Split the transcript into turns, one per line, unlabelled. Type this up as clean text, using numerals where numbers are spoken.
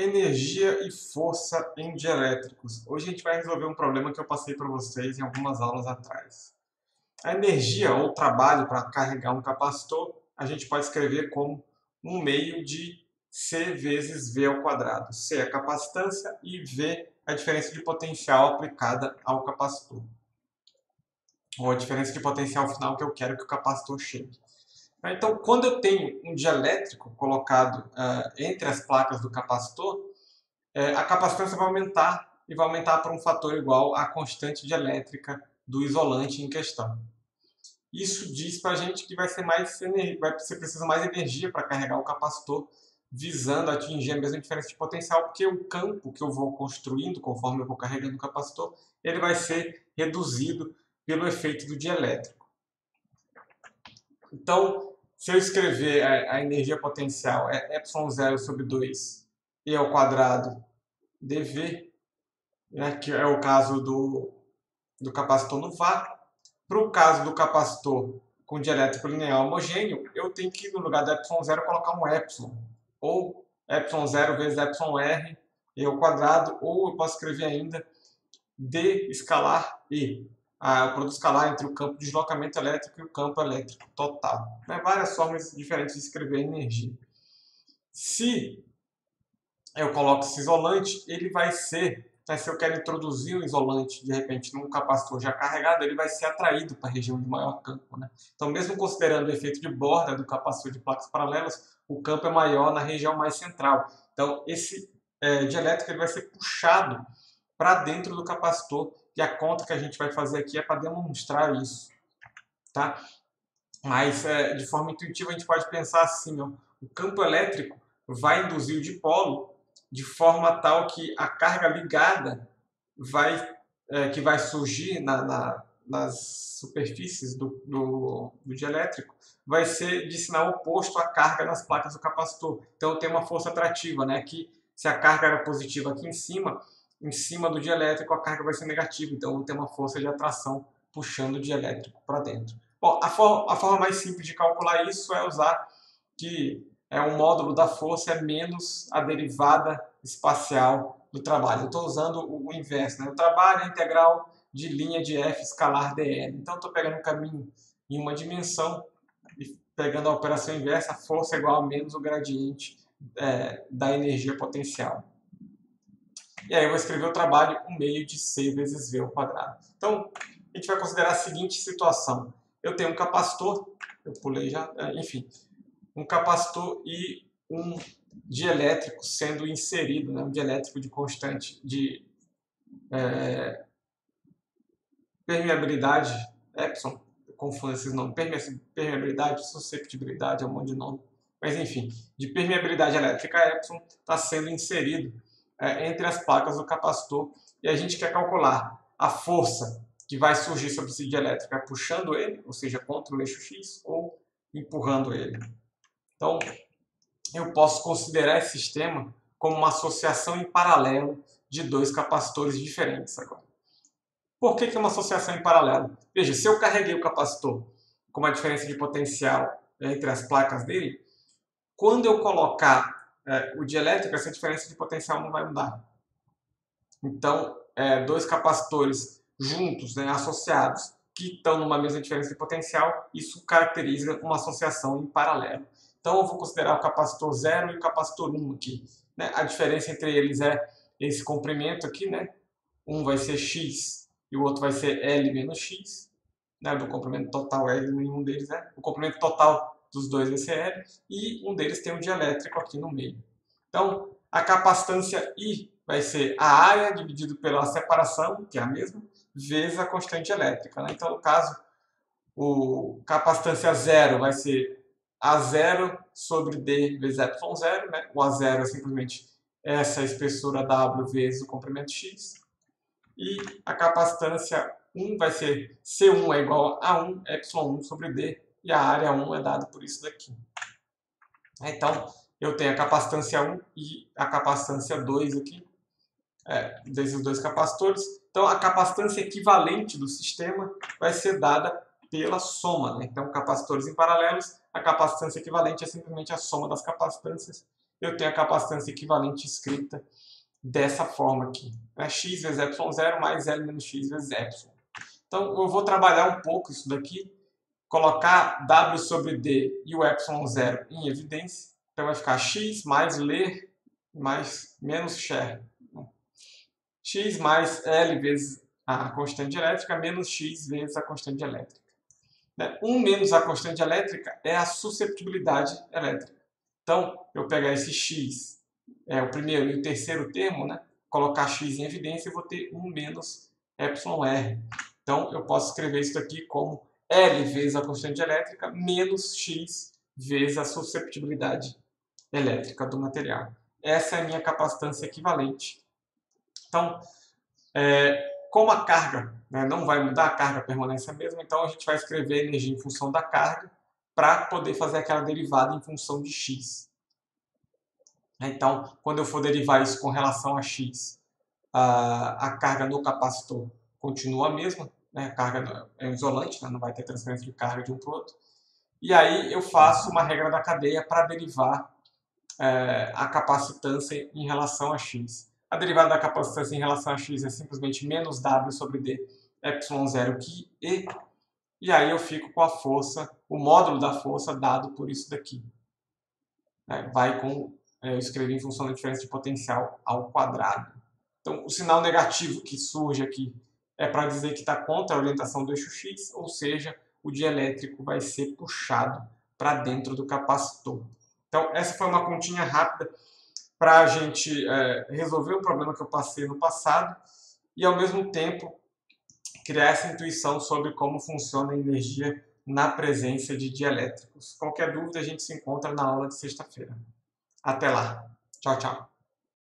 Energia e força em dielétricos. Hoje a gente vai resolver um problema que eu passei para vocês em algumas aulas atrás. A energia ou trabalho para carregar um capacitor, a gente pode escrever como um meio de C vezes V ao quadrado. C é a capacitância e V a diferença de potencial aplicada ao capacitor. Ou a diferença de potencial final que eu quero que o capacitor chegue. Então, quando eu tenho um dielétrico colocado entre as placas do capacitor, a capacitância vai aumentar e vai aumentar por um fator igual à constante dielétrica do isolante em questão. Isso diz para a gente que você precisa mais energia para carregar o capacitor, visando atingir a mesma diferença de potencial, porque o campo que eu vou construindo conforme eu vou carregando o capacitor, ele vai ser reduzido pelo efeito do dielétrico. Então, se eu escrever a energia potencial é ε0 sobre 2 e ao quadrado dV, né, que é o caso do capacitor no vácuo. Para o caso do capacitor com dielétrico linear homogêneo, eu tenho que, no lugar do ε0, colocar um ε, ou ε0 vezes εr e ao quadrado, ou eu posso escrever ainda d escalar e, o produto escalar entre o campo de deslocamento elétrico e o campo elétrico total. Várias formas diferentes de escrever energia. Se eu coloco esse isolante, ele vai ser, se eu quero introduzir um isolante, de repente, num capacitor já carregado, ele vai ser atraído para a região de maior campo. Então, mesmo considerando o efeito de borda do capacitor de placas paralelas, o campo é maior na região mais central. Então, esse dielétrico ele vai ser puxado para dentro do capacitor, e a conta que a gente vai fazer aqui é para demonstrar isso. Tá? Mas, de forma intuitiva, a gente pode pensar assim, ó, o campo elétrico vai induzir o dipolo de forma tal que a carga ligada que vai surgir nas superfícies do dielétrico vai ser de sinal oposto à carga nas placas do capacitor. Então, tem uma força atrativa, que se a carga era positiva aqui em cima do dielétrico a carga vai ser negativa. Então, eu vou ter uma força de atração puxando o dielétrico para dentro. Bom, a forma mais simples de calcular isso é usar que o módulo da força é menos a derivada espacial do trabalho. Eu estou usando o inverso. O trabalho é integral de linha de F escalar dl. Então, estou pegando um caminho em uma dimensão e pegando a operação inversa, a força é igual a menos o gradiente da energia potencial. E aí eu vou escrever o trabalho 1 meio de C vezes V ao quadrado. Então, a gente vai considerar a seguinte situação. Eu tenho um capacitor, eu pulei já, enfim, um capacitor e um dielétrico sendo inserido, um dielétrico de constante de permeabilidade, Epson, eu confundo esses nomes, permeabilidade, susceptibilidade, é um monte de nome, mas enfim, de permeabilidade elétrica Epson está sendo inserido entre as placas do capacitor e a gente quer calcular a força que vai surgir sobre esse dielétrico, puxando ele, ou seja, contra o eixo X, ou empurrando ele. Então, eu posso considerar esse sistema como uma associação em paralelo de dois capacitores diferentes agora. Por que é uma associação em paralelo? Veja, se eu carreguei o capacitor com uma diferença de potencial entre as placas dele, quando eu colocar o dielétrico, essa diferença de potencial não vai mudar. Então, dois capacitores juntos, associados, que estão numa mesma diferença de potencial, isso caracteriza uma associação em paralelo. Então, eu vou considerar o capacitor 0 e o capacitor 1 aqui. A diferença entre eles é esse comprimento aqui, um vai ser x e o outro vai ser L menos x, do comprimento total L, nenhum deles o comprimento total dos dois vai ser L, e um deles tem um dielétrico aqui no meio. Então, a capacitância I vai ser a área dividido pela separação, que é a mesma, vezes a constante elétrica. Então, no caso, o capacitância 0 vai ser A0 sobre D vezes ε0. O A0 é simplesmente essa espessura W vezes o comprimento X. E a capacitância 1 vai ser C1 é igual a 1 ε1 sobre D, e a área 1 é dada por isso daqui. Então, eu tenho a capacitância 1 e a capacitância 2 aqui, desses dois capacitores. Então, a capacitância equivalente do sistema vai ser dada pela soma. Então, capacitores em paralelos, a capacitância equivalente é simplesmente a soma das capacitâncias. eu tenho a capacitância equivalente escrita dessa forma aqui. X vezes ε0 mais L menos X vezes Y. Então, eu vou trabalhar um pouco isso daqui, colocar W sobre D e o ε0 em evidência. Então, vai ficar X mais ler mais menos share. X mais L vezes a constante elétrica menos X vezes a constante elétrica. 1 menos a constante elétrica é a susceptibilidade elétrica. Então, eu pegar esse X, o primeiro e o terceiro termo, colocar X em evidência, eu vou ter 1 menos εr. Então, eu posso escrever isso aqui como L vezes a constante elétrica menos X vezes a susceptibilidade elétrica do material. Essa é a minha capacitância equivalente. Então, como a carga não vai mudar, a carga permanece a mesma, então a gente vai escrever a energia em função da carga para poder fazer aquela derivada em função de x. Então, quando eu for derivar isso com relação a x, a carga no capacitor continua a mesma, a carga é um isolante, não vai ter transferência de carga de um para o outro. E aí eu faço uma regra da cadeia para derivar a capacitância em relação a x. A derivada da capacitância em relação a x é simplesmente menos W sobre D, ε0 que E. E aí eu fico com a força, o módulo da força dado por isso daqui. Vai com, eu escrevi em função da diferença de potencial ao quadrado. Então, o sinal negativo que surge aqui é para dizer que está contra a orientação do eixo x, ou seja, o dielétrico vai ser puxado para dentro do capacitor. Então, essa foi uma continha rápida para a gente resolver o problema que eu passei no passado e, ao mesmo tempo, criar essa intuição sobre como funciona a energia na presença de dielétricos. Qualquer dúvida, a gente se encontra na aula de sexta-feira. Até lá. Tchau, tchau.